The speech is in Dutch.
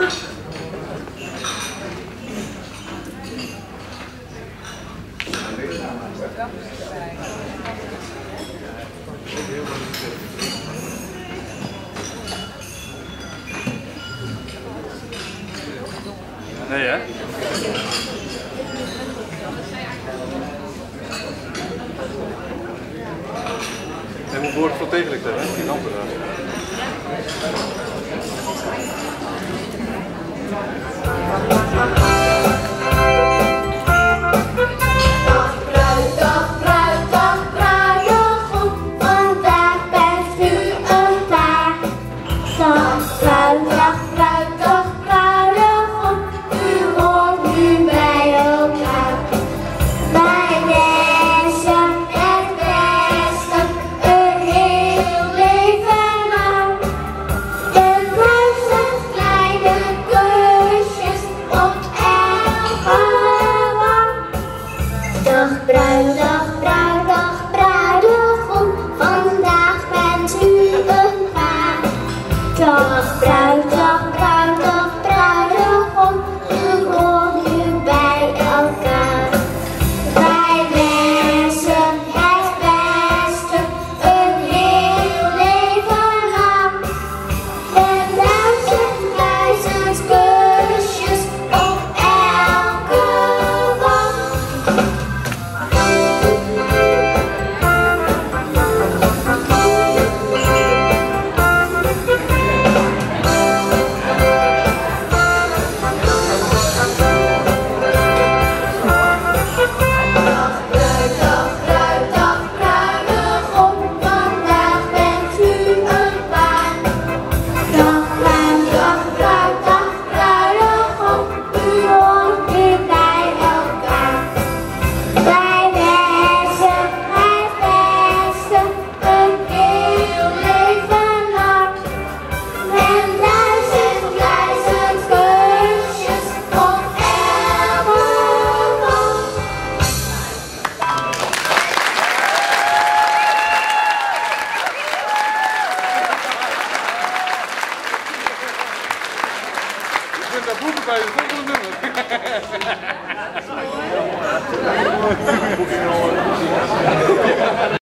Nee, hè? Hij moet behoorlijk veel tegenlicht hebben, hè? Die lampen daar. Bruidag, bruidag, bruidegom, vandaag bent u een paar. Dag bruidag, bruidag, bruidegom, u hoort nu bij elkaar. Wij wensen het beste, een heel leven lang. En 1000 kusjes op elke wang. Je kunt daar boeken bij het volgende nummer.